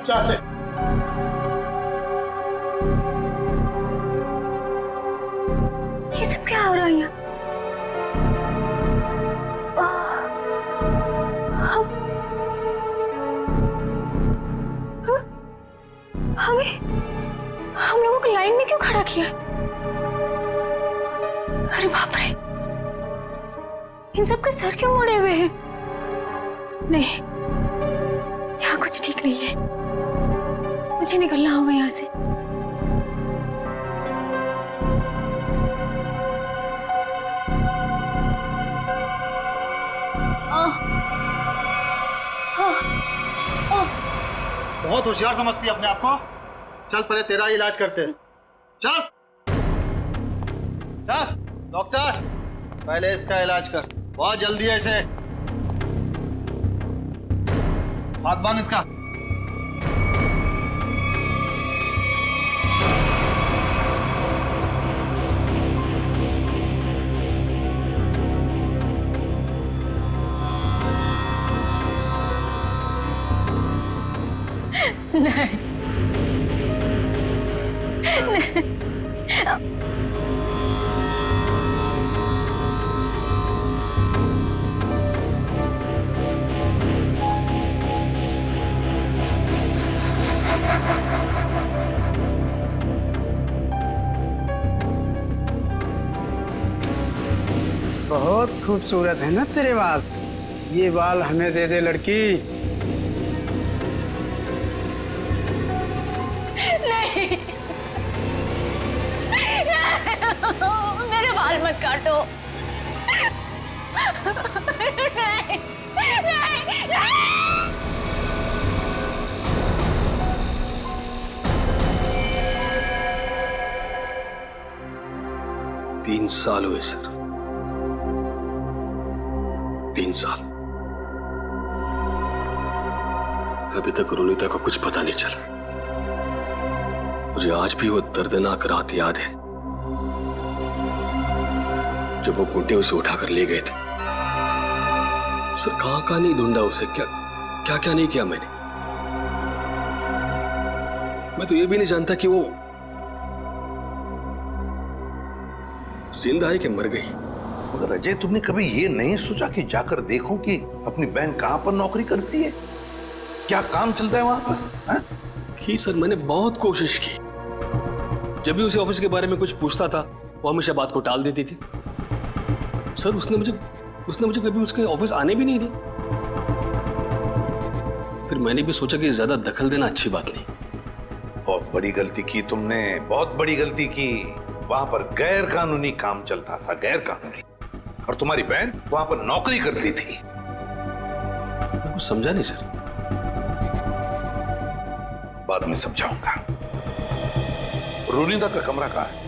चुपचाप से। ये सब क्या हो रहा है यहाँ? हमें हम लोगों को लाइन में क्यों खड़ा किया? अरे बाप रे, इन सब के सर क्यों मुड़े हुए हैं? नहीं, यहाँ कुछ ठीक नहीं है। मुझे निकलना होगा यहाँ से। बहुत होशियार समझती है अपने आप को। चल पहले तेरा इलाज करते हैं। चल चल डॉक्टर, पहले इसका इलाज कर। बहुत जल्दी है इसे। हाथ बांध इसका। नहीं, नहीं। बहुत खूबसूरत है ना तेरे बाल। ये बाल हमें दे दे लड़की। नहीं, मेरे बाल मत काटो। नहीं, नहीं, नहीं। 3 साल हुए सर, 3 साल। अभी तक रोनिता को कुछ पता नहीं चला। मुझे आज भी वो दर्दनाक रात याद है जब वो गुड्डे उसे उठाकर ले गए थे। सर कहां कहां नहीं ढूंढा उसे, क्या क्या क्या नहीं किया मैंने। मैं तो ये भी नहीं जानता कि वो जिंदा है कि मर गई। मगर अजय, तुमने कभी ये नहीं सोचा कि जाकर देखो कि अपनी बहन कहां पर नौकरी करती है, क्या काम चलता है वहां पर? हा? की सर, मैंने बहुत कोशिश की। जब भी उसे ऑफिस के बारे में कुछ पूछता था वो हमेशा बात को टाल देती थी। सर उसने मुझे कभी उसके ऑफिस आने भी नहीं दी। फिर मैंने भी सोचा कि ज्यादा दखल देना अच्छी बात नहीं। बहुत बड़ी गलती की तुमने, बहुत बड़ी गलती की। वहां पर गैर कानूनी काम चलता था, गैर कानूनी। और तुम्हारी बहन वहां पर नौकरी करती थी। मैं कुछ समझा नहीं सर। बाद में समझाऊंगा। रोनिता का कमरा कहां है?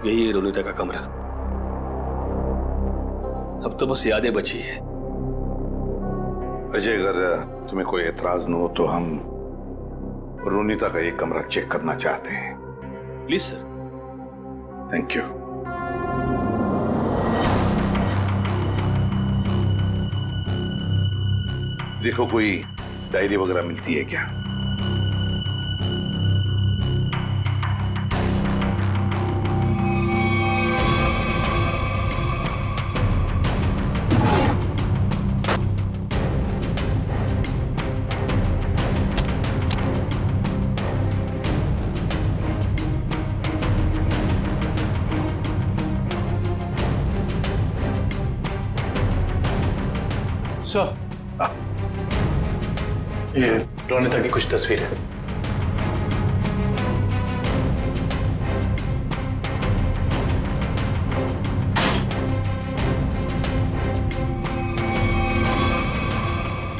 यही है रोनिता का कमरा। अब तो बस यादें बची है। अजय, अगर तुम्हें कोई एतराज न हो तो हम रोनिता का ये कमरा चेक करना चाहते हैं। Please sir. Thank you. देखो कोई डायरी वगैरह मिलती है क्या? सर, ये रोनिता की कुछ तस्वीर है।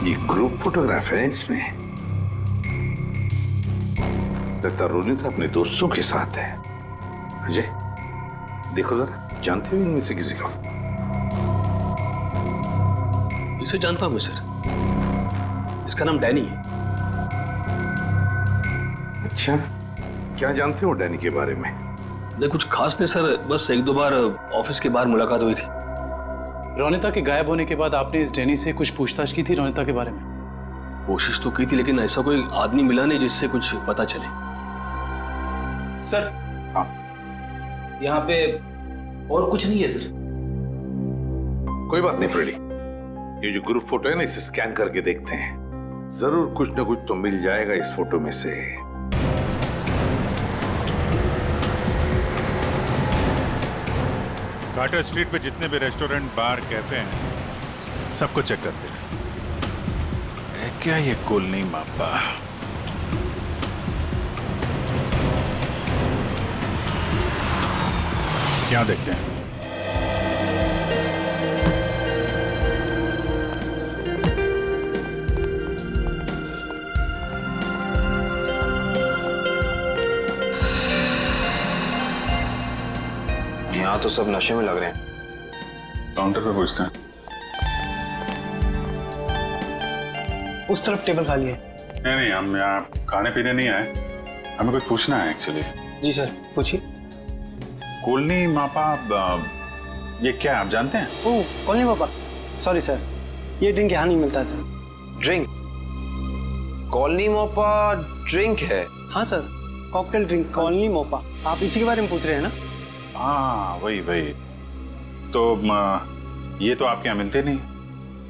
ये ग्रुप फोटोग्राफ है इसमें। लगता रोनिता अपने दोस्तों के साथ है। अजय देखो जरा, जानते हो इनमें से किसी को? इसे जानता हूं मैं सर। इसका नाम डैनी है। अच्छा, क्या जानते हो डैनी के बारे में? नहीं कुछ खास नहीं सर, बस एक दो बार ऑफिस के बाहर मुलाकात हुई थी। रोनिता के गायब होने के बाद आपने इस डैनी से कुछ पूछताछ की थी रोनिता के बारे में? कोशिश तो की थी, लेकिन ऐसा कोई आदमी मिला नहीं जिससे कुछ पता चले। सर हाँ, यहाँ पे और कुछ नहीं है सर। कोई बात नहीं फ्रेडी, ये जो ग्रुप फोटो है ना, इसे स्कैन करके देखते हैं, जरूर कुछ ना कुछ तो मिल जाएगा इस फोटो में से। कार्टर स्ट्रीट पे जितने भी रेस्टोरेंट, बार, कैफे हैं, सबको चेक करते हैं। क्या ये कुल नहीं मापा? क्या देखते हैं? यहाँ तो सब नशे में लग रहे हैं। काउंटर पे पूछते हैं। उस तरफ टेबल खाली है। नहीं, हम यहाँ खाने पीने नहीं आए, हमें कुछ पूछना है एक्चुअली। जी सर, पूछिए। कोलनी मापा, ये क्या है आप जानते हैं? ओह, कॉलोनी पापा, सॉरी सर, ये ड्रिंक यहाँ नहीं मिलता sir. Drink? Colony Mopa drink है? हाँ sir, cocktail drink colony Mopa. आप इसी के बारे में पूछ रहे हैं ना? हाँ वही। तो ये तो आपके यहाँ मिलते नहीं।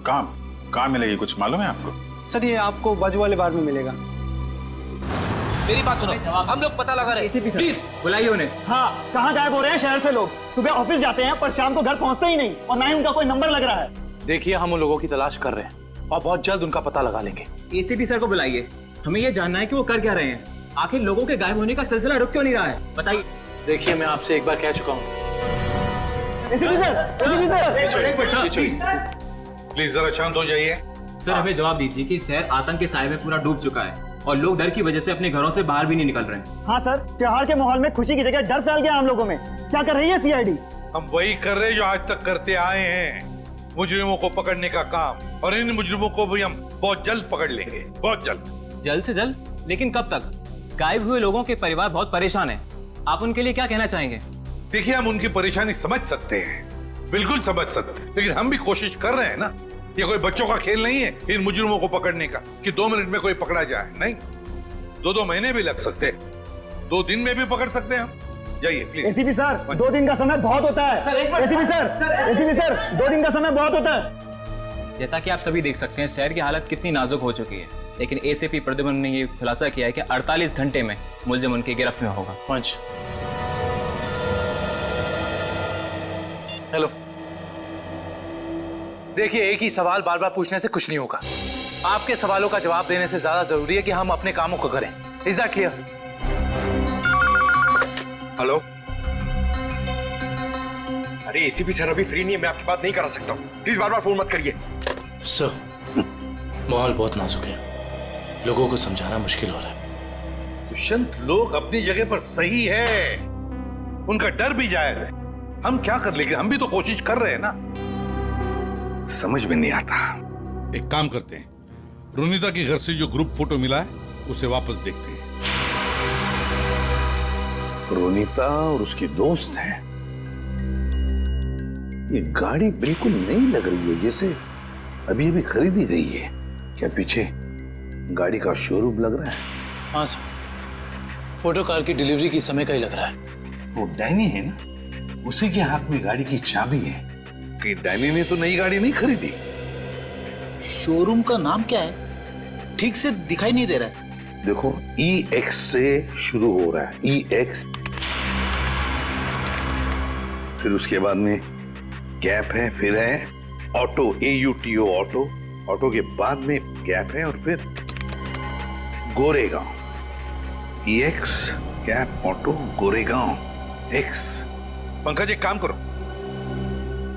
कहाँ मिलेगी, कुछ मालूम है आपको? सर ये आपको बाजू वाले बार में मिलेगा। मेरी बात सुनो, हम लोग पता लगा रहे हैं, प्लीज बुलाइए उन्हें। हाँ, कहाँ गायब हो रहे हैं शहर से लोग? सुबह ऑफिस जाते हैं पर शाम को घर पहुँचते ही नहीं, और ना ही उनका कोई नंबर लग रहा है। देखिए, हम उन लोगों की तलाश कर रहे हैं और बहुत जल्द उनका पता लगा लेंगे। एसीपी सर को बुलाइए, हमें ये जानना है कि वो कर क्या रहे हैं। आखिर लोगों के गायब होने का सिलसिला रुक क्यों नहीं रहा है, बताइए। देखिए, मैं आपसे एक बार कह चुका हूँ। प्लीज जरा शांत हो जाइए। सर हमें जवाब दीजिए कि शहर आतंक के साए में पूरा डूब चुका है और लोग डर की वजह से अपने घरों से बाहर भी नहीं निकल रहे हैं। हाँ सर, त्योहार के माहौल में खुशी की जगह डर फैल गया हम लोगों में। क्या कर रही है सीआईडी? हम वही कर रहे हैं जो आज तक करते आए हैं, मुजरिमों को पकड़ने का काम, और इन मुजरिमों को भी हम बहुत जल्द पकड़ लेंगे, बहुत जल्द। जल्द से जल्द? लेकिन कब तक? गायब हुए लोगों के परिवार बहुत परेशान है, आप उनके लिए क्या कहना चाहेंगे? देखिए, हम उनकी परेशानी समझ सकते हैं, बिल्कुल समझ सकते हैं, लेकिन हम भी कोशिश कर रहे हैं ना। ये कोई बच्चों का खेल नहीं है इन मुजरिमों को पकड़ने का कि 2 मिनट में कोई पकड़ा जाए। नहीं, 2 महीने भी लग सकते हैं, 2 दिन में भी पकड़ सकते हैं हम। जाइए प्लीज। एसीपी सर, 2 दिन का समय बहुत होता है। एसीपी सर, 2 दिन का समय बहुत होता है। जैसा कि आप सभी देख सकते हैं, शहर की हालत कितनी नाजुक हो चुकी है, लेकिन एसीपी प्रद्युमन ने ये खुलासा किया है कि 48 घंटे में मुलजिम उनकी गिरफ्त में होगा। पंच, हेलो। देखिए, एक ही सवाल बार बार पूछने से कुछ नहीं होगा। आपके सवालों का जवाब देने से ज्यादा जरूरी है कि हम अपने कामों को करें। Is that clear? हेलो। अरे एसीपी सर अभी फ्री नहीं है, मैं आपकी बात नहीं करा सकता हूँ, प्लीज बार बार फोन मत करिए। सर, माहौल बहुत नाजुक है, लोगों को समझाना मुश्किल हो रहा है। दुष्यंत, लोग अपनी जगह पर सही है, उनका डर भी जायज है। हम क्या कर लेंगे, हम भी तो कोशिश कर रहे हैं ना। समझ में नहीं आता। एक काम करते हैं, रोनिता के घर से जो ग्रुप फोटो मिला है उसे वापस देखते हैं। रोनिता और उसके दोस्त हैं। ये गाड़ी बिल्कुल नई लग रही है, जैसे अभी अभी खरीदी गई है। क्या पीछे गाड़ी का शोरूम लग रहा है? हाँ सर, फोटो कार की डिलीवरी की समय का ही लग रहा है। वो डैनी है ना, उसी के हाथ में गाड़ी की चाबी है। कि डैनी ने तो नई गाड़ी नहीं खरीदी। शोरूम का नाम क्या है, ठीक से दिखाई नहीं दे रहा है। देखो, EX से शुरू हो रहा है, EX, फिर उसके बाद में गैप है, फिर है ऑटो, AUTO ऑटो, ऑटो के बाद में गैप है, और फिर Goregaon. EX gap auto Goregaon X। Pankaj, एक काम करो,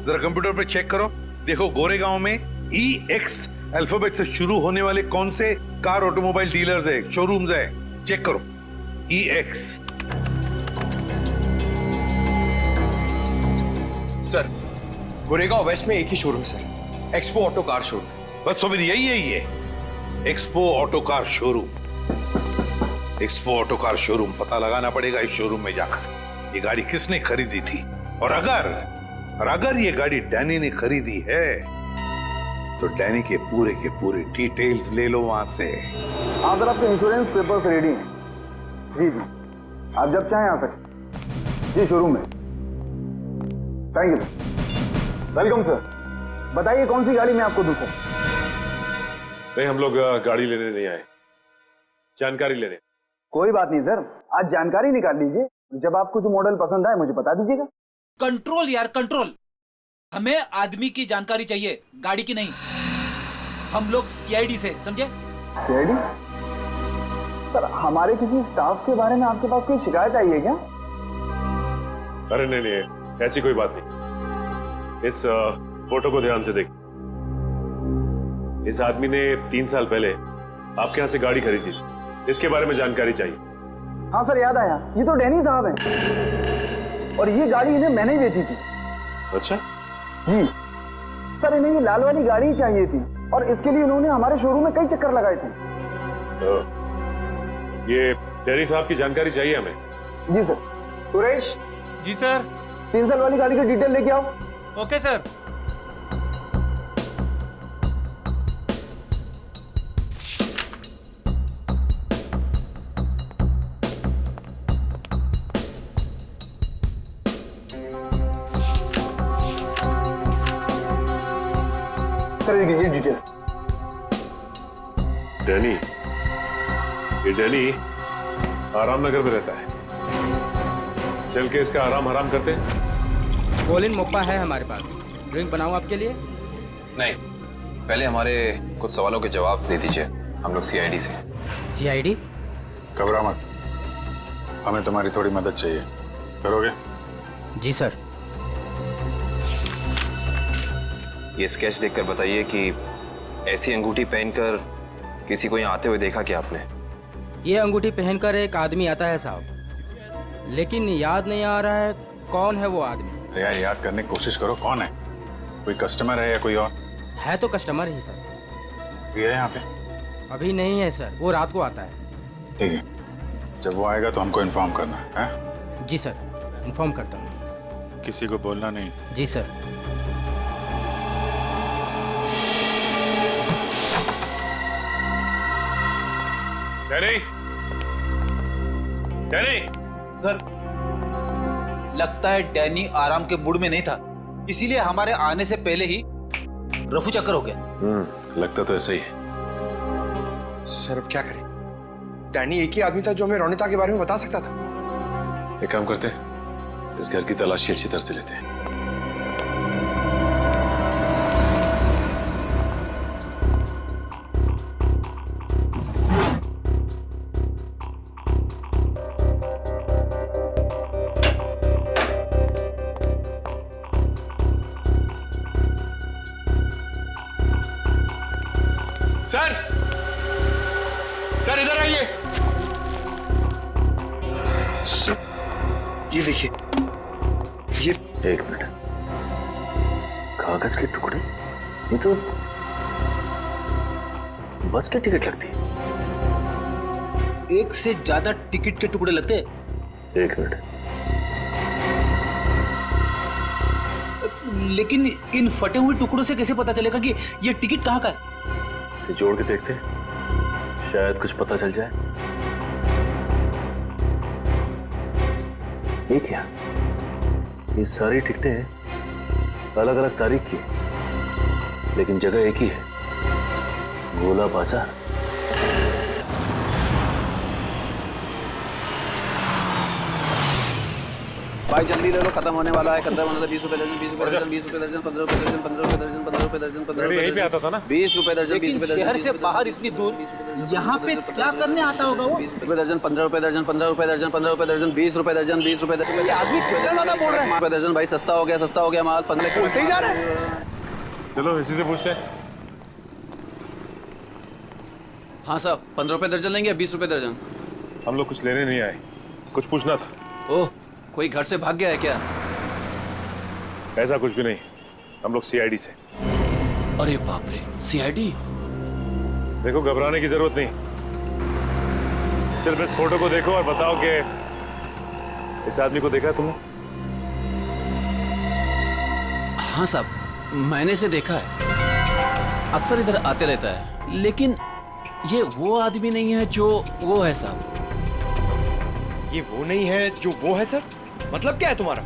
जरा कंप्यूटर पे चेक करो, देखो गोरेगांव में EX अल्फाबेट से शुरू होने वाले कौन से कार ऑटोमोबाइल डीलर्स है, शोरूम्स है, चेक करो। EX। सर, गोरेगांव वेस्ट में एक ही showroom sir, expo auto car showroom. बस तो फिर यही है, ये expo auto car showroom. Expo auto car showroom पता लगाना पड़ेगा इस शोरूम में जाकर ये गाड़ी किसने खरीदी थी, और अगर ये गाड़ी डैनी ने खरीदी है तो डैनी के पूरे डिटेल्स ले लो वहां से। हाँ सर, आपके इंश्योरेंस पेपर्स रेडी हैं। जी जी, आप जब चाहें आ सकते जी शोरूम में। Thank you sir. Welcome sir. बताइए कौन सी गाड़ी मैं आपको दूं सर? नहीं, हम लोग गाड़ी लेने नहीं आए, जानकारी लेने। कोई बात नहीं सर, आज जानकारी निकाल लीजिए। जब आपको जो मॉडल पसंद आए मुझे बता दीजिएगा। कंट्रोल यार कंट्रोल, हमें आदमी की जानकारी चाहिए, गाड़ी की नहीं। हम लोग सीआईडी से, समझे? सीआईडी? सर, हमारे किसी स्टाफ के बारे में आपके पास कोई शिकायत आई है क्या? अरे नहीं, ऐसी कोई बात नहीं। इस फोटो को ध्यान से देखिए। इस आदमी ने 3 साल पहले आपके यहाँ से गाड़ी खरीदी थी, इसके बारे में जानकारी चाहिए। हाँ सर, याद आया, ये तो डैनी साहब हैं और ये गाड़ी इन्हें मैंने ही बेची थी। अच्छा जी सर, इन्हें ये लाल वाली गाड़ी ही चाहिए थी और इसके लिए इन्होंने हमारे शोरूम में कई चक्कर लगाए थे। ये डैनी साहब की जानकारी चाहिए हमें। जी सर। सुरेश। जी सर। 3 साल वाली गाड़ी की डिटेल लेके आओ। Okay sir. ये डिटेल्स। डैनी, ये डैनी आराम नगर में रहता है, चल के इसका आराम हराम करते हैं। कोलिन मोप्पा है हमारे पास, ड्रिंक बनाऊं आपके लिए? नहीं, पहले हमारे कुछ सवालों के जवाब दे दीजिए, हम लोग सीआईडी से। सीआईडी? घबरा मत, हमें तुम्हारी थोड़ी मदद चाहिए, करोगे? जी सर। ये स्केच देखकर बताइए कि ऐसी अंगूठी पहनकर किसी को यहाँ आते हुए देखा क्या आपने? ये अंगूठी पहनकर एक आदमी आता है साहब, लेकिन याद नहीं आ रहा है कौन है वो आदमी। यार याद करने की कोशिश करो, कौन है? कोई कस्टमर है या कोई और? है तो कस्टमर ही सर। ये है यहाँ पे? अभी नहीं है सर, वो रात को आता है। ठीक है, जब वो आएगा तो हमको इन्फॉर्म करना है? जी सर, इन्फॉर्म करता हूँ। किसी को बोलना नहीं। जी सर। Danny, Danny. सर, लगता है डैनी आराम के मूड में नहीं था, इसीलिए हमारे आने से पहले ही रफू चक्कर हो गया। लगता तो ऐसा ही है। सर अब क्या करें? डैनी एक ही आदमी था जो हमें रोनिता के बारे में बता सकता था। एक काम करते हैं, इस घर की तलाशी अच्छी तरह से लेते हैं। सर, सर इधर आइए। ये देखिए, ये 1 मिनट, कागज के टुकड़े? ये तो बस की टिकट लगती है। एक से ज्यादा टिकट के टुकड़े लगते? 1 मिनट, लेकिन इन फटे हुए टुकड़ों से कैसे पता चलेगा कि ये टिकट कहाँ का है? इसे जोड़ के देखते हैं, शायद कुछ पता चल जाए। ये क्या? ये सारी टिकटें अलग अलग तारीख की, लेकिन जगह एक ही है, गोला बाजार। भाई जल्दी ले लो, खत्म होने वाला है। 20 रुपए दर्जन, 20 रुपए दर्जन, 20 रुपए दर्जन, 15 रुपए दर्जन, 15 रुपए दर्जन, 15 रुपए दर्जन, 15 रुपए यहीं पे आता था ना? 20 रुपए दर्जन, 20 रुपए दर्जन। शहर से बाहर इतनी दूर यहाँ पे क्या करने आता होगा वो? 20 रुपए दर्जन, 15 रुपए दर्जन, 15 रुपए दर्जन, 15 रुपए दर्जन, 20 रुपए दर्जन, 20 रुपए दर्जन। ये आदमी कितना ज्यादा बोल रहा है। रुपए दर्जन भाई, सस्ता हो गया माल। 15 बोलते ही जा रहे हैं। चलो इसी से पूछते हैं। हाँ साहब, 15 रुपए दर्जन लेंगे, 20 रुपए दर्जन। हम लोग कुछ लेने नहीं आए, कुछ पूछना था। ओह, कोई घर से भाग गया है क्या? ऐसा कुछ भी नहीं, हम लोग सीआईडी से। अरे बाप रे, सीआईडी? देखो घबराने की जरूरत नहीं, सिर्फ इस फोटो को देखो और बताओ कि इस आदमी को देखा है तुमने? हाँ साहब, मैंने इसे देखा है, अक्सर इधर आते रहता है, लेकिन ये वो आदमी नहीं है जो वो है साहब। ये वो नहीं है जो वो है सर? मतलब क्या है तुम्हारा?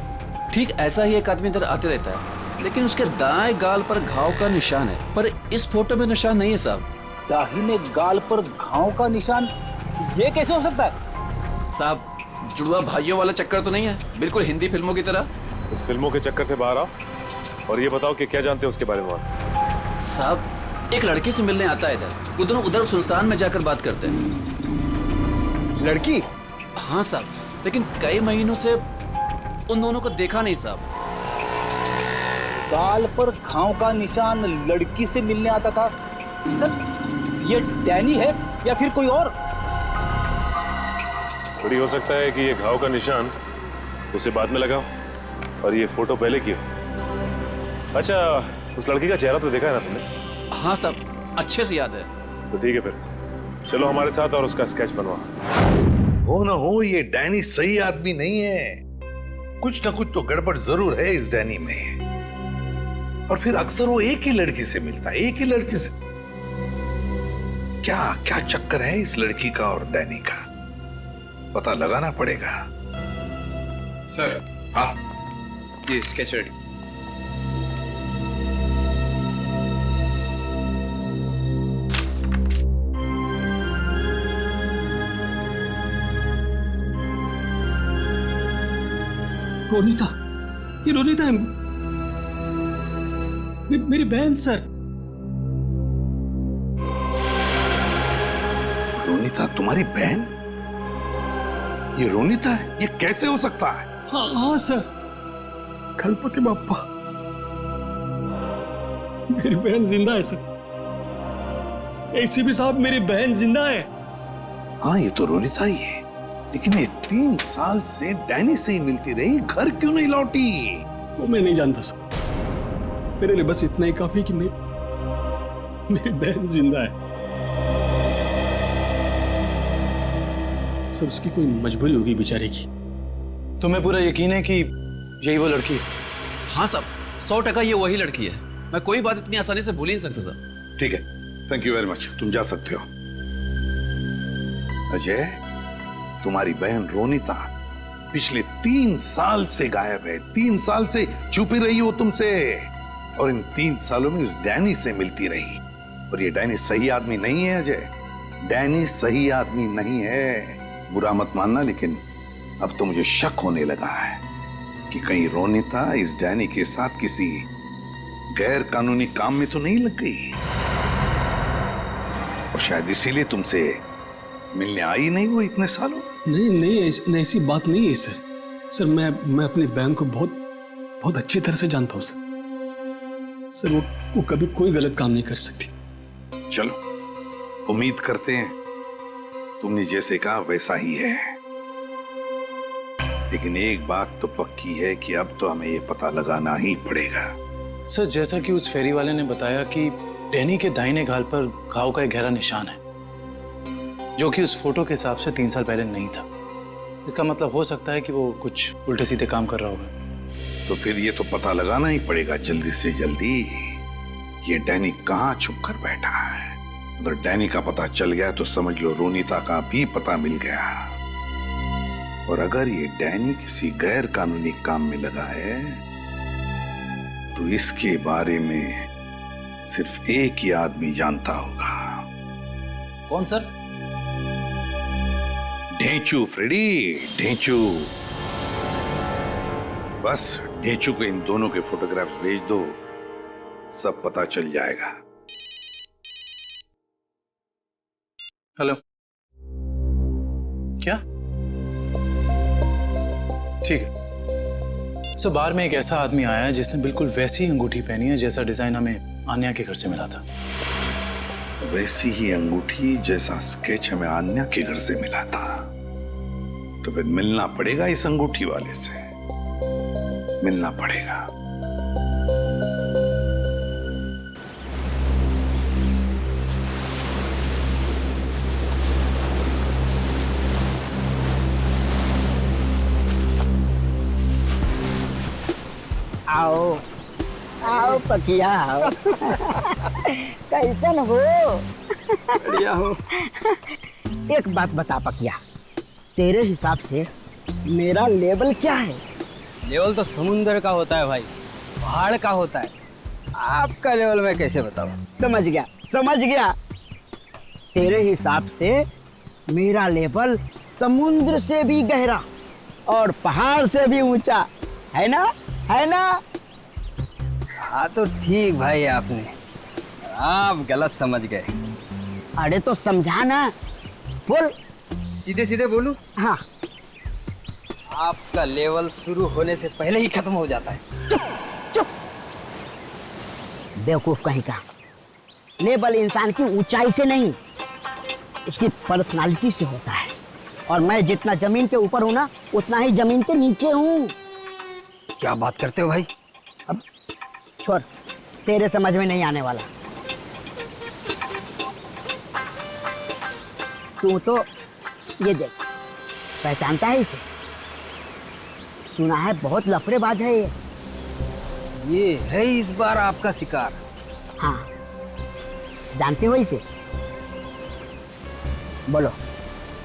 ठीक ऐसा ही एक आदमी इधर आते रहता है, लेकिन उसके दाएं गाल पर घाव का निशान है, पर इस फोटो में निशान नहीं है साहब। दाहिने गाल पर घाव का निशान, ये कैसे हो सकता है? साहब, जुड़वा भाइयों वाला चक्कर तो नहीं है, बिल्कुल हिंदी फिल्मों की तरह। इस फिल्मों के चक्कर से बाहर आओ और ये बताओ कि क्या जानते हो उसके बारे में आप? साहब, एक लड़की से मिलने आता है इधर, वो दोनों उधर सुनसान में जाकर बात करते हैं। लड़की? हाँ साहब, लेकिन कई महीनों से उन दोनों को देखा नहीं साहब। गाल पर घाव का निशान, लड़की से मिलने आता था। सर, ये डैनी है या फिर कोई और? थोड़ी हो सकता है कि ये घाव का निशान उसे बाद में लगा और ये फोटो पहले की हो। अच्छा, उस लड़की का चेहरा तो देखा है ना तुमने? हाँ साहब, अच्छे से याद है। तो ठीक है, फिर चलो हमारे साथ और उसका स्केच बनवा। हो ना हो, ये डैनी सही आदमी नहीं है। कुछ ना कुछ तो गड़बड़ जरूर है इस डैनी में। और फिर अक्सर वो एक ही लड़की से मिलता है, एक ही लड़की से। क्या क्या चक्कर है इस लड़की का और डैनी का, पता लगाना पड़ेगा। सर, हाँ, ये स्केच रेडी। रोनिता, ये रोनिता है, मेरी बहन सर। रोनिता तुम्हारी बहन? ये रोनिता है? ये कैसे हो सकता है? हाँ हाँ सर, गणपति बाप्पा, मेरी बहन जिंदा है सर। एसीपी साहब, मेरी बहन जिंदा है। हाँ, ये तो रोनिता ही है, लेकिन ये 3 साल से डैनी से ही मिलती रही, घर क्यों नहीं लौटी? वो मैं नहीं जानता सर, मेरे लिए बस इतना ही काफी कि मेरी बहन जिंदा है। सर, उसकी कोई मजबूरी होगी बेचारे की। तुम्हें पूरा यकीन है कि यही वो लड़की है? हाँ साहब, 100% ये वही लड़की है। मैं कोई बात इतनी आसानी से भूल ही नहीं सकता सर। ठीक है, थैंक यू वेरी मच, तुम जा सकते हो। अजय, तुम्हारी बहन रोनिता पिछले 3 साल से गायब है। 3 साल से छुपी रही हो तुमसे, और इन 3 सालों में उस डैनी से मिलती रही। और ये डैनी सही आदमी नहीं है अजय, डैनी सही आदमी नहीं है। बुरा मत मानना, लेकिन अब तो मुझे शक होने लगा है कि कहीं रोनिता इस डैनी के साथ किसी गैर कानूनी काम में तो नहीं लग गई, और शायद इसीलिए तुमसे मिलने आई नहीं वो इतने सालों। नहीं, ऐसी बात नहीं है सर। सर, मैं अपनी बहन को बहुत अच्छी तरह से जानता हूँ सर। वो कभी कोई गलत काम नहीं कर सकती। चलो, उम्मीद करते हैं तुमने जैसे कहा वैसा ही है। लेकिन एक बात तो पक्की है कि अब तो हमें ये पता लगाना ही पड़ेगा। सर, जैसा कि उस फेरी वाले ने बताया कि डैनी के दाहिने गाल पर घाव का एक गहरा निशान है, जो कि उस फोटो के हिसाब से 3 साल पहले नहीं था। इसका मतलब हो सकता है कि वो कुछ उल्टे सीधे काम कर रहा होगा। तो फिर ये तो पता लगाना ही पड़ेगा जल्दी से जल्दी, ये डैनी कहाँ छुप कर बैठा है। अगर डैनी का पता चल गया तो समझ लो रोनिता का भी पता मिल गया। और अगर ये डैनी किसी गैर कानूनी काम में लगा है तो इसके बारे में सिर्फ एक ही आदमी जानता होगा। कौन सर? ढेंचू फ्रेडी, ढेंचू। बस ढेंचू को इन दोनों के फोटोग्राफ्स भेज दो, सब पता चल जाएगा। हेलो, क्या? ठीक है सर, बार में एक ऐसा आदमी आया है जिसने बिल्कुल वैसी अंगूठी पहनी है जैसा डिजाइन हमें आन्या के घर से मिला था। वैसी ही अंगूठी जैसा स्केच हमें आन्या के घर से मिला था। तो फिर मिलना पड़ेगा इस अंगूठी वाले से, मिलना पड़ेगा। आओ आओ पकिया आओ। कैसन हो? बढ़िया हो। एक बात बता पकिया, तेरे हिसाब से मेरा लेवल क्या है? लेवल तो समुंदर का होता है भाई, पहाड़ का होता है। आपका लेवल मैं कैसे बताऊं? समझ गया समझ गया। तेरे हिसाब से मेरा लेवल समुद्र से भी गहरा और पहाड़ से भी ऊंचा है ना? है ना? हाँ तो ठीक भाई, आपने आप गलत समझ गए। अरे तो समझा ना, बोल। सीधे सीधे बोलूं? हाँ। आपका लेवल शुरू होने से पहले ही खत्म हो जाता है। बेवकूफ कहीं का। लेवल इंसान की ऊंचाई से नहीं, उसकी पर्सनालिटी से होता है। और मैं जितना जमीन के ऊपर हूं ना, उतना ही जमीन के नीचे हूं। क्या बात करते हो भाई? अब छोड़, तेरे समझ में नहीं आने वाला। तू तो ये देख, पहचानता है इसे? सुना है बहुत लफड़ेबाज है ये। ये है इस बार आपका शिकार। हाँ, जानते हो इसे? बोलो।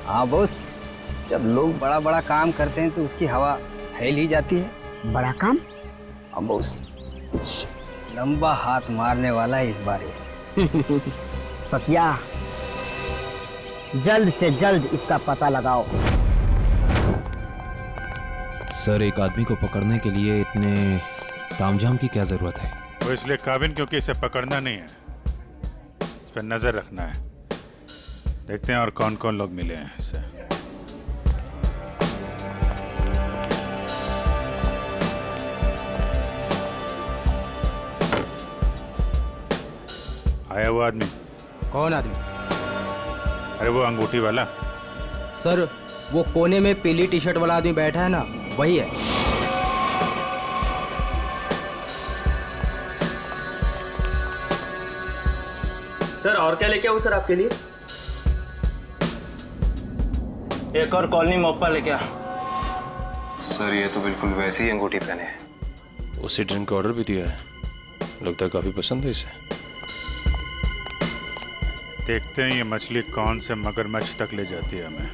हाँ बॉस, जब लोग बड़ा बड़ा काम करते हैं तो उसकी हवा फैल ही जाती है। बड़ा काम? हाँ बॉस, कुछ लंबा हाथ मारने वाला है इस बार ये। पकिया, जल्द से जल्द इसका पता लगाओ। सर, एक आदमी को पकड़ने के लिए इतने तामझाम की क्या जरूरत है? वो इसलिए काबिन क्योंकि इसे पकड़ना नहीं है, इस पर नजर रखना है। देखते हैं और कौन कौन लोग मिले हैं इससे। आया वो आदमी? कौन आदमी? अरे वो अंगूठी वाला। सर, वो कोने में पीली टी शर्ट वाला आदमी बैठा है ना, वही है। सर, और क्या लेके आऊं सर आपके लिए? एक और कॉलोनी मोपा लेके आ। सर, ये तो बिल्कुल वैसी ही अंगूठी पहने है। उसी ड्रिंक का ऑर्डर भी दिया है, लगता है काफी पसंद है इसे। देखते हैं ये मछली कौन से मगरमच्छ तक ले जाती है हमें।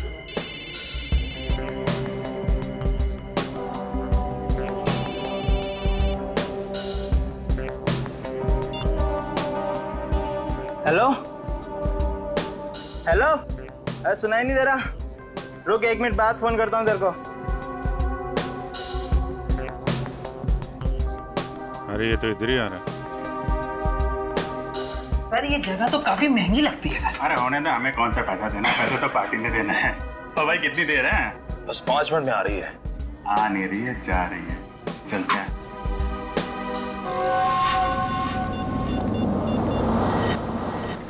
हेलो हेलो, अरे सुनाई नहीं दे रहा? रुक, 1 मिनट बाद फोन करता हूँ तेरे को। अरे ये तो इधर ही आ रहा है। सर, ये जगह तो काफी महंगी लगती है सर। अरे होने दे, हमें कौन सा पैसा देना है, पैसा तो पार्टी ने देना है। और भाई कितनी देर है? बस 5 मिनट में आ रही है। आ नहीं रही है, जा रही है। चलते हैं।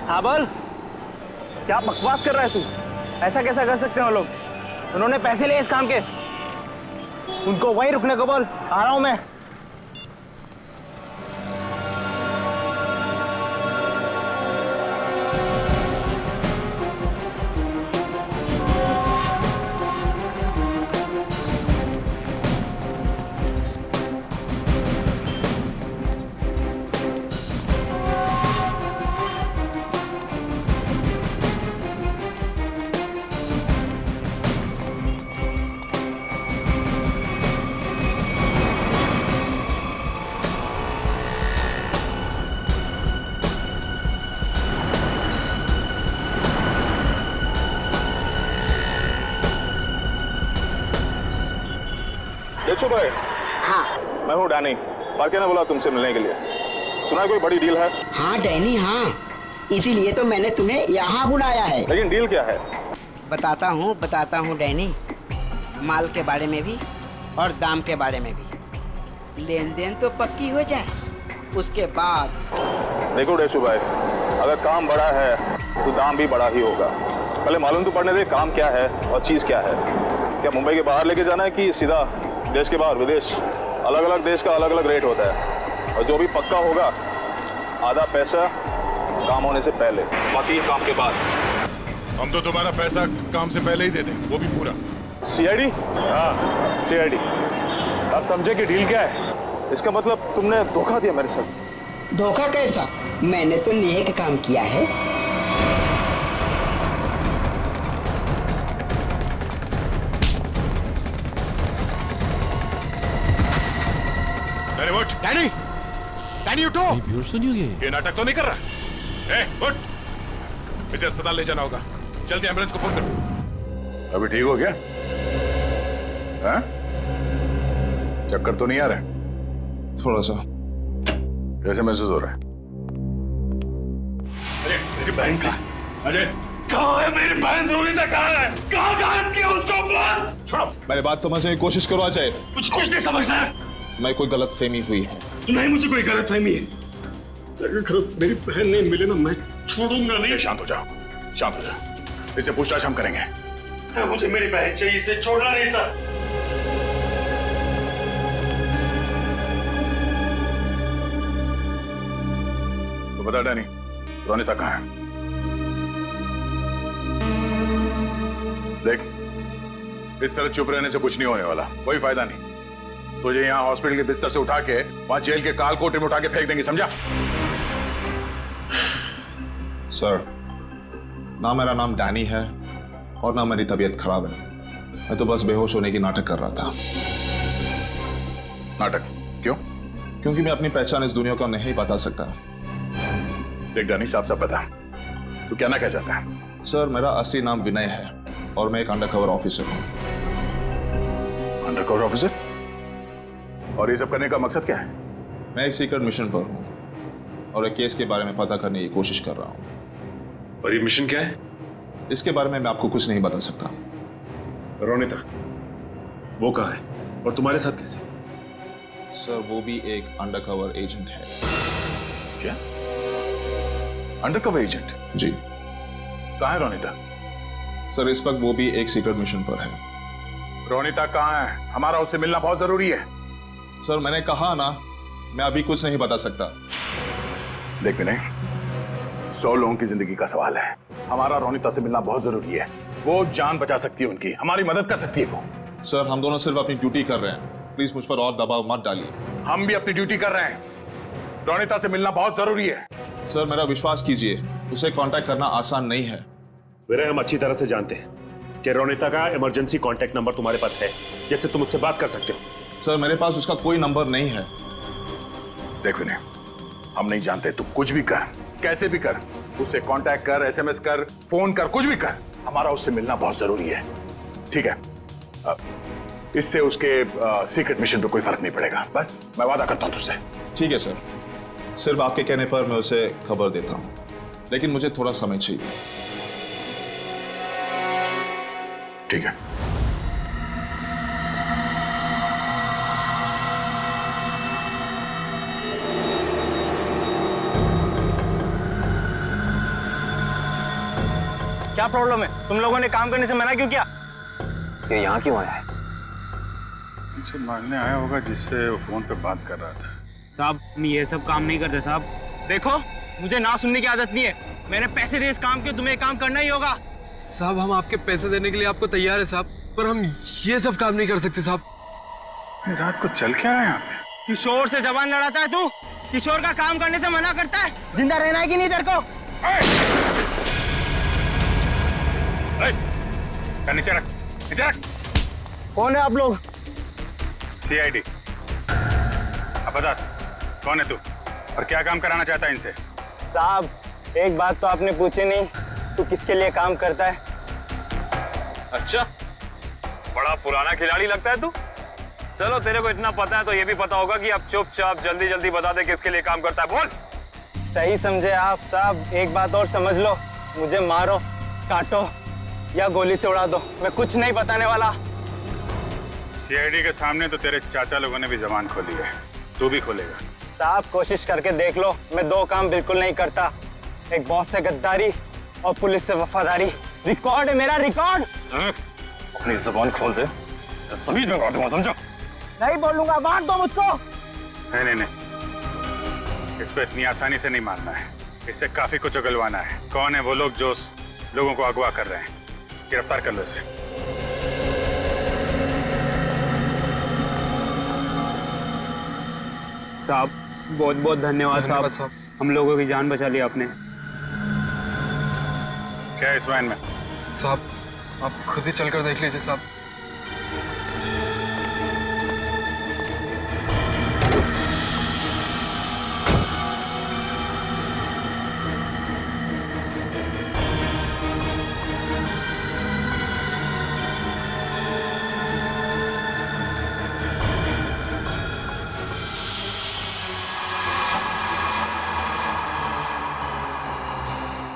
हाँ बोल, क्या बकवास कर रहा है तू? ऐसा कैसा कर सकते हैं वो लोग? उन्होंने पैसे लिए इस काम के। उनको वहीं रुकने को बोल, आ रहा हूं मैं। देखो भाई। हाँ, मैं हूँ डैनी। पार्के ने बोला तुमसे मिलने के लिए। सुना है कोई बड़ी डील है? हाँ डैनी, हाँ, इसीलिए तो मैंने तुम्हें यहाँ बुलाया है। लेकिन डील क्या है? बताता हूँ डैनी। माल के बारे में भी और दाम के बारे में भी। लेन देन तो पक्की हो जाए, उसके बाद। देखो डेशु भाई, अगर काम बड़ा है तो दाम भी बड़ा ही होगा। पहले मालूम तो पड़ने दे काम क्या है और चीज़ क्या है। क्या मुंबई के बाहर लेके जाना है कि सीधा देश के बाहर? विदेश, अलग अलग देश का अलग अलग रेट होता है। और जो भी पक्का होगा, आधा पैसा काम होने से पहले, बाकी काम के बाद। हम तो तुम्हारा पैसा काम से पहले ही दे दें, वो भी पूरा। सीआईडी? हाँ, सीआईडी। अब समझे कि डील क्या है? इसका मतलब तुमने धोखा दिया मेरे साथ। धोखा कैसा? मैंने तो नेक काम किया है। डैनी उठ! डैनी! डैनी उठो! बेहोश तो नहीं हो गया? ये नाटक तो नहीं कर रहा? उठ! इसे अस्पताल ले जाना होगा। जल्दी एम्बुलेंस को फोन कर। अभी ठीक हो गया? हाँ? चक्कर तो नहीं आ रहा? थोड़ा सा। कैसे महसूस हो रहा है? अरे मेरी बहन कहाँ है? अजय कहाँ है मेरी बहन? रोनिता कहाँ है? कहाँ गायब किया उसको? बोल! छोड़ो! मेरी बात समझने की कोशिश करो अजय। मुझे कुछ नहीं समझना है। मैं कोई गलत फहमी हुई है। नहीं, मुझे कोई गलत फहमी है। अगर मेरी बहन नहीं मिले ना, मैं छोड़ूंगा नहीं। शांत हो जाओ, शांत हो जाओ। इससे पूछताछ हम करेंगे। सर मुझे मेरी बहन चाहिए, इसे छोड़ना नहीं सर। तो बता डैनी, रोनिता कहाँ है? देख, इस तरह चुप रहने से कुछ नहीं होने वाला, कोई फायदा नहीं। तुझे यहाँ हॉस्पिटल के बिस्तर से उठा के वहां जेल के काल कोठरी में उठा के फेंक देंगे, समझा? सर, ना मेरा नाम डैनी है और ना मेरी तबीयत खराब है। मैं तो बस बेहोश होने की नाटक कर रहा था। नाटक? क्यों? क्योंकि मैं अपनी पहचान इस दुनिया को नहीं बता सकता। देख डैनी, साफ साफ बता, तू क्या ना कह चाहता है? सर, मेरा असली नाम विनय है और मैं एक अंडरकवर ऑफिसर हूँ। Undercover officer? और ये सब करने का मकसद क्या है? मैं एक सीक्रेट मिशन पर हूँ और एक केस के बारे में पता करने की कोशिश कर रहा हूँ। और ये मिशन क्या है? इसके बारे में मैं आपको कुछ नहीं बता सकता। रोनिता वो कहाँ है और तुम्हारे साथ कैसे? सर, वो भी एक अंडरकवर एजेंट है। क्या? Undercover agent? जी। कहाँ है रोनिता? सर, इस वक्त वो भी एक सीक्रेट मिशन पर है। रोनिता कहाँ है? हमारा उससे मिलना बहुत जरूरी है। सर, मैंने कहा ना, मैं अभी कुछ नहीं बता सकता। देख विनय, 100 लोगों की जिंदगी का सवाल है। हमारा रोनिता से मिलना बहुत जरूरी है। वो जान बचा सकती है उनकी, हमारी मदद कर सकती है वो। सर, हम दोनों सिर्फ अपनी ड्यूटी कर रहे हैं। प्लीज मुझ पर और दबाव मत डालिए। हम भी अपनी ड्यूटी कर रहे हैं। रोनिता से मिलना बहुत जरूरी है। सर, मेरा विश्वास कीजिए, उसे कांटेक्ट करना आसान नहीं है। विनय, हम अच्छी तरह से जानते हैं कि रोनिता का इमरजेंसी कांटेक्ट नंबर तुम्हारे पास है, जिससे तुम उससे बात कर सकते हो। सर, मेरे पास उसका कोई नंबर नहीं है। देख विनय, हम नहीं जानते, तू कुछ भी कर, कैसे भी कर, उससे कांटेक्ट कर, एसएमएस कर, फोन कर, कुछ भी कर, हमारा उससे मिलना बहुत जरूरी है। ठीक है? इससे उसके सीक्रेट मिशन पे कोई फर्क नहीं पड़ेगा। बस मैं वादा करता हूं तुझसे। ठीक है सर, सिर्फ आपके कहने पर मैं उसे खबर देता हूं, लेकिन मुझे थोड़ा समय चाहिए। ठीक है। क्या प्रॉब्लम है? तुम लोगों ने काम करने से मना क्यों किया? ये यहाँ क्यों आया है? मुझे मारने आया होगा, जिससे वो फोन पे बात कर रहा था। साहब, हम ये सब काम नहीं करते साहब। देखो, मुझे ना सुनने की आदत नहीं है। मैंने पैसे दिए इस काम के, तुम्हें काम करना ही होगा। साहब, हम आपके पैसे देने के लिए आपको तैयार है साहब, पर हम ये सब काम नहीं कर सकते साहब। रात को चल क्या है यहाँ पे? किशोर से जबान लड़ाता है तू? किशोर का काम करने से मना करता है? जिंदा रहना है कि नहीं तेरे को? नीचे रख, नीचे रख। कौन है आप लोग? CID। अब बता, कौन है तू और क्या काम कराना चाहता है इनसे? साहब, एक बात तो आपने पूछी नहीं, तू किसके लिए काम करता है? अच्छा, बड़ा पुराना खिलाड़ी लगता है तू। चलो, तेरे को इतना पता है तो ये भी पता होगा कि अब चुपचाप जल्दी जल्दी बता दे किसके लिए काम करता है। बोल। सही समझे आप साहब। एक बात और समझ लो, मुझे मारो, काटो या गोली से उड़ा दो, मैं कुछ नहीं बताने वाला। CID के सामने तो तेरे चाचा लोगों ने भी जबान खोली है, तू भी खोलेगा? साहब, कोशिश करके देख लो, मैं 2 काम बिल्कुल नहीं करता। एक बॉस से गद्दारी और पुलिस से वफादारी। रिकॉर्ड है मेरा, रिकॉर्ड। अपनी जबान खोल दे, तभी मैं बात समझो। नहीं बोलूंगा, मार दो मुझको। नहीं, इसको इतनी आसानी से नहीं मारना है, इससे काफी कुछ उगलवाना है। कौन है वो लोग जो लोगों को अगवा कर रहे हैं? गिरफ्तार कर लो इसे। साहब बहुत बहुत धन्यवाद साहब, हम लोगों की जान बचा ली आपने। क्या है इस वैन में? साहब आप खुद ही चलकर देख लीजिए साहब।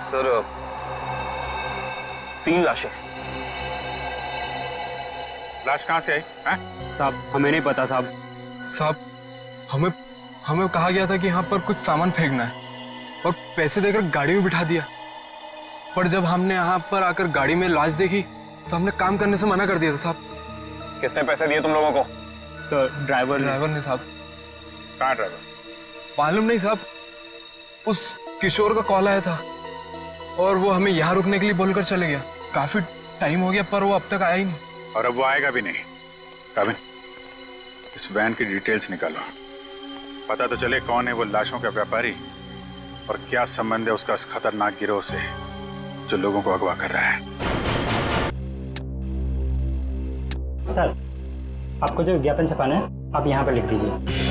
सर 3 लाशें। लाश कहाँ से आई? साहब हमें नहीं पता साहब। साहब हमें कहा गया था कि यहाँ पर कुछ सामान फेंकना है और पैसे देकर गाड़ी में बिठा दिया, पर जब हमने यहाँ पर आकर गाड़ी में लाश देखी तो हमने काम करने से मना कर दिया था साहब। किसने पैसे दिए तुम लोगों को? सर ड्राइवर ने साहब। कहाँ ड्राइवर? मालूम नहीं साहब, उस किशोर का कॉल आया था और वो हमें यहाँ रुकने के लिए बोलकर चले गया। काफी टाइम हो गया पर वो अब तक आया ही नहीं। और अब वो आएगा भी नहीं। काबिन, इस वैन की डिटेल्स निकालो, पता तो चले कौन है वो लाशों का व्यापारी और क्या संबंध है उसका इस खतरनाक गिरोह से जो लोगों को अगवा कर रहा है। सर आपको जो विज्ञापन छपाना है आप यहाँ पर लिख दीजिए।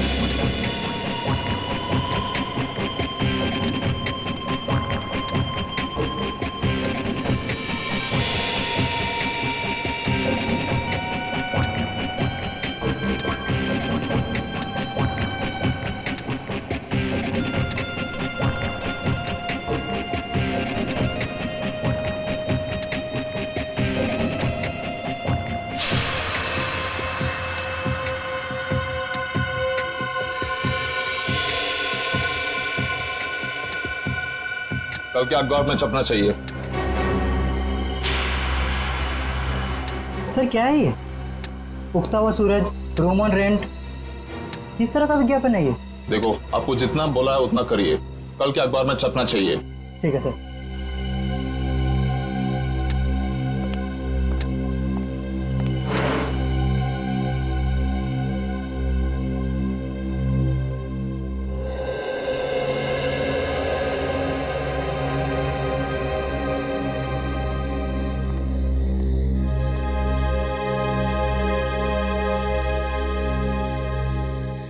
कल के अखबार में छपना चाहिए। सर क्या है ये? उगता हुआ सूरज, रूम ऑन रेंट, किस तरह का विज्ञापन है ये? देखो आपको जितना बोला है उतना करिए, कल के अखबार में छपना चाहिए। ठीक है सर।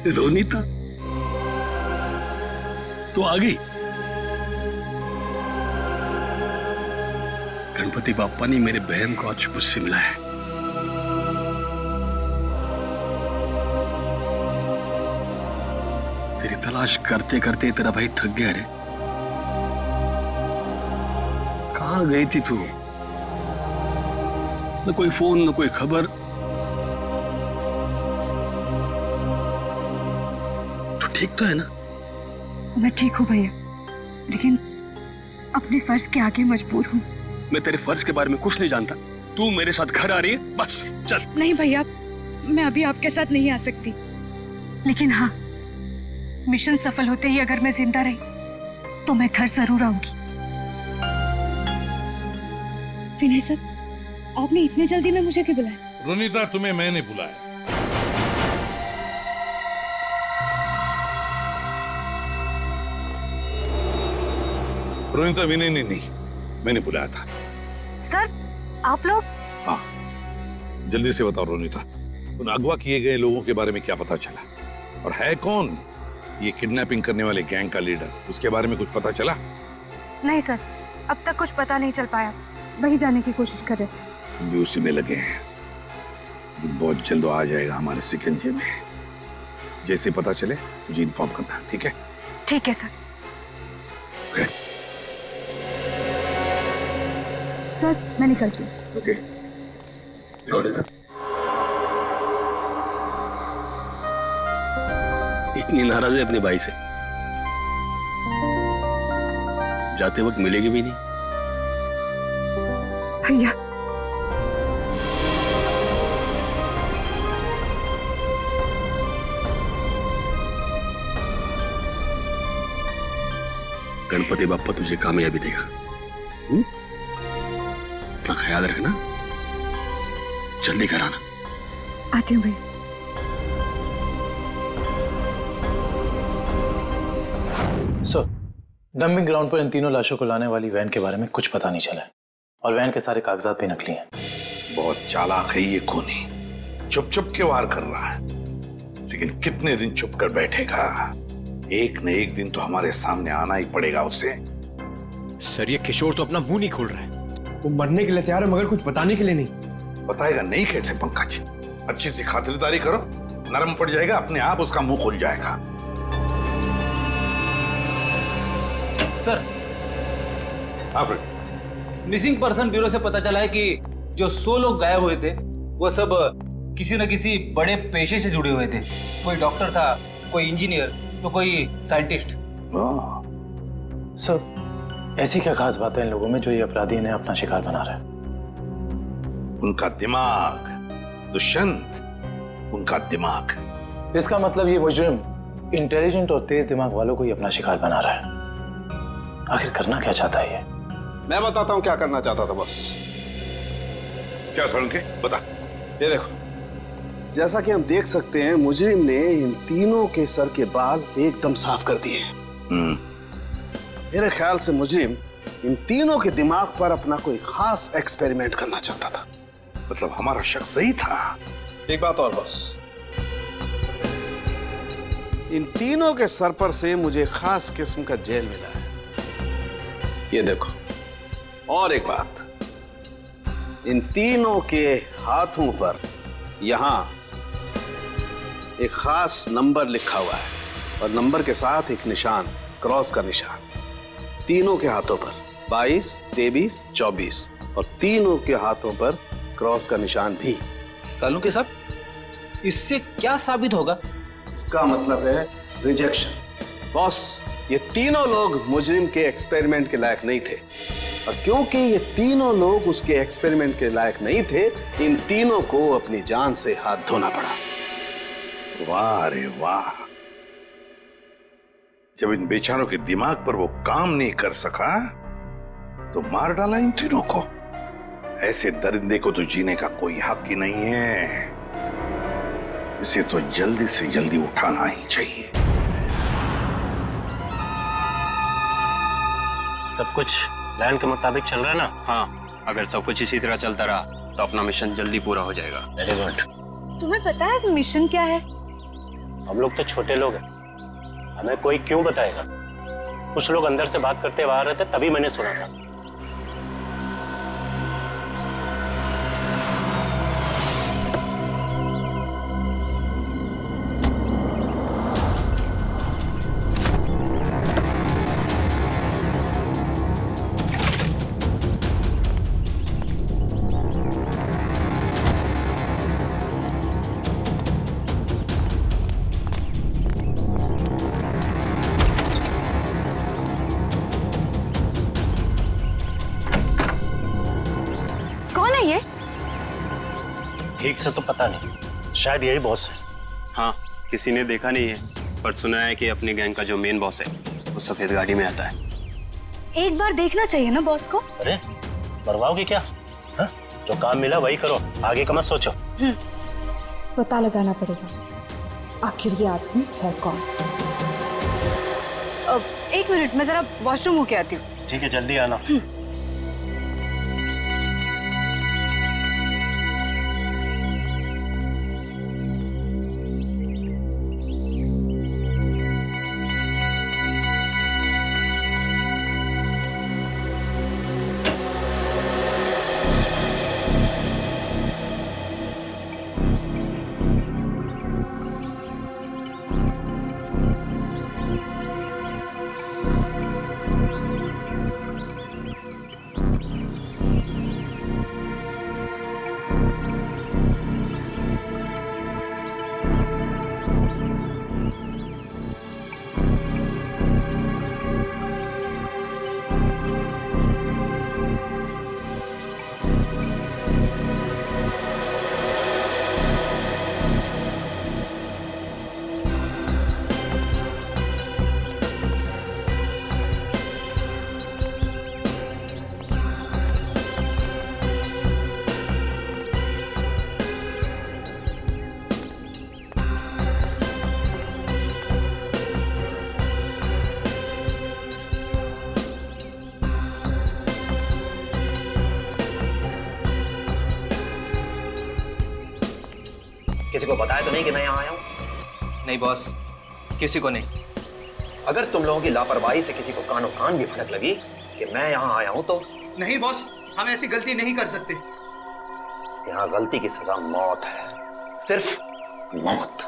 रोनीता तो आ गई। गणपति बापा ने मेरे बहन को आज मुझसे मिला है। तेरी तलाश करते करते तेरा भाई थक गया रे। कहाँ गई थी तू? न कोई फोन न कोई खबर। ठीक तो है ना? मैं ठीक हूँ भैया, लेकिन अपने फर्ज के आगे मजबूर हूँ। मैं तेरे फर्ज के बारे में कुछ नहीं जानता। तू मेरे साथ घर आ रही है, बस चल। नहीं भैया, मैं अभी आपके साथ नहीं आ सकती, लेकिन हाँ, मिशन सफल होते ही अगर मैं जिंदा रही तो मैं घर जरूर आऊंगी। विनय सर, आपने इतने जल्दी में मुझे क्यों बुलाया? रोनीता, तुम्हें मैंने बुलाया। रोनीता, विनय ने नहीं, मैंने बुलाया था। सर आप लोग? हाँ, जल्दी से बताओ रोनीता, उन अगवा किए गए लोगों के बारे में क्या पता चला? और है कौन ये किडनैपिंग करने वाले गैंग का लीडर? उसके बारे में कुछ पता चला? नहीं सर, अब तक कुछ पता नहीं चल पाया, वही जाने की कोशिश कर रहे। हम भी उसी में लगे हैं। बहुत जल्द आ जाएगा हमारे शिकंजे में। जैसे पता चले मुझे इन्फॉर्म करना, ठीक है? ठीक है सर। सर मैं निकलती हूँ। ओके। इतनी नाराज है अपने भाई से, जाते वक्त मिलेगी भी नहीं। भैया गणपति बाप्पा तुझे कामयाबी देगा। अपना ख्याल रखना, जल्दी घर आना। आती हूँ भैया। सर, डंपिंग ग्राउंड पर इन तीनों लाशों को लाने वाली वैन के बारे में कुछ पता नहीं चला है और वैन के सारे कागजात भी नकली हैं। बहुत चालाक है ये खूनी, चुप चुप के वार कर रहा है, लेकिन कितने दिन चुप कर बैठेगा? एक न एक दिन तो हमारे सामने आना ही पड़ेगा उसे। सर, ये किशोर तो अपना मुंह नहीं खोल रहा है। वो मरने के लिए तैयार है मगर कुछ बताने के लिए नहीं। बताएगा नहीं कैसे पंकज? अच्छी सी खातिरदारी करो, नरम पड़ जाएगा, अपने आप उसका मुंह खुल जाएगा। सर, मिसिंग पर्सन ब्यूरो से पता चला है कि जो 100 लोग गायब हुए थे वो सब किसी न किसी बड़े पेशे से जुड़े हुए थे। कोई डॉक्टर था, कोई इंजीनियर, तो कोई साइंटिस्ट। सर, ऐसी क्या खास बात है इन लोगों में जो ये अपराधी इन्हें अपना शिकार बना रहा है? उनका दिमाग दुष्यंत, उनका दिमाग। इसका मतलब ये मुजरिम इंटेलिजेंट और तेज दिमाग वालों को ही अपना शिकार बना रहा है। आखिर करना क्या चाहता है ये? मैं बताता हूं क्या करना चाहता था बॉस। क्या सड़के बता। ये देखो, जैसा कि हम देख सकते हैं, मुजरिम ने इन तीनों के सर के बाल एकदम साफ कर दिए। मेरे ख्याल से मुजरिम इन तीनों के दिमाग पर अपना कोई खास एक्सपेरिमेंट करना चाहता था। मतलब हमारा शक सही था। एक बात और बॉस, इन तीनों के सर पर से मुझे खास किस्म का जेल मिला है। ये देखो, और एक बात, इन तीनों के हाथों पर यहां एक खास नंबर लिखा हुआ है और नंबर के साथ एक निशान, क्रॉस का निशान। तीनों के हाथों पर 22, 23, 24 और तीनों के हाथों पर क्रॉस का निशान भी। सालू के साहब, इससे क्या साबित होगा? इसका मतलब है रिजेक्शन। बॉस, ये तीनों लोग मुजरिम के एक्सपेरिमेंट के लायक नहीं थे और क्योंकि ये तीनों लोग उसके एक्सपेरिमेंट के लायक नहीं थे, इन तीनों को अपनी जान से हाथ धोना पड़ा। वाह रे वाह, जब इन बेचारों के दिमाग पर वो काम नहीं कर सका तो मार डाला इन तीनों को। ऐसे दरिंदे को तो जीने का कोई हक ही नहीं है। इसे तो जल्दी से जल्दी उठाना ही चाहिए। सब कुछ प्लान के मुताबिक चल रहा है ना? हाँ, अगर सब कुछ इसी तरह चलता रहा तो अपना मिशन जल्दी पूरा हो जाएगा। Very good. तुम्हें पता है मिशन क्या है? हम लोग तो छोटे लोग हैं, हमें कोई क्यों बताएगा? कुछ लोग अंदर से बात करते बाहर रहते, तभी मैंने सुना था। ठीक से तो पता नहीं, शायद यही बॉस है। हाँ, किसी ने देखा नहीं है, पर सुना है कि अपनी गैंग का जो मेन बॉस है वो सफेद गाड़ी में आता है। एक बार देखना चाहिए ना बॉस को। अरे मरवाओगे क्या? हा? जो काम मिला वही करो, आगे का मत सोचो। पता लगाना पड़ेगा आखिर ये आदमी है कौन। एक मिनट, मैं जरा वॉशरूम होके आती हूँ। ठीक है, जल्दी आना। किसी को बताया तो नहीं कि मैं यहाँ आया हूँ? नहीं बॉस, किसी को नहीं। अगर तुम लोगों की लापरवाही से किसी को कानों कान भी भनक लगी कि मैं यहाँ आया हूँ तो? नहीं बॉस, हम ऐसी गलती नहीं कर सकते। यहाँ गलती की सजा मौत है, सिर्फ मौत।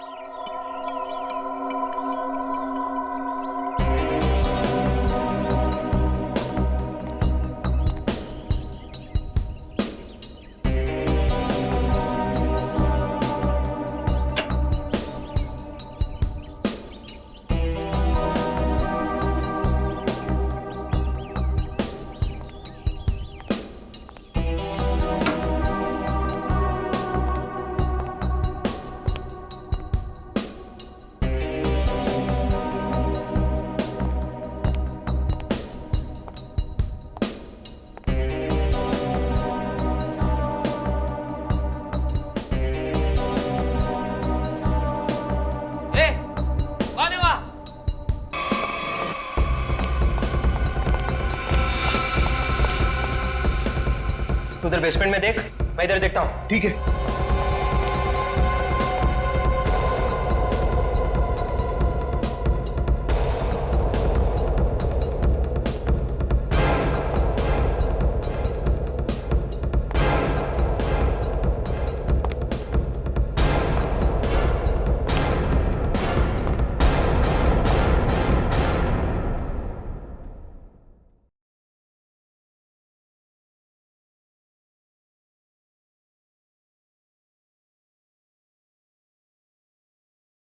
उधर बेसमेंट में देख, मैं इधर देखता हूँ। ठीक है।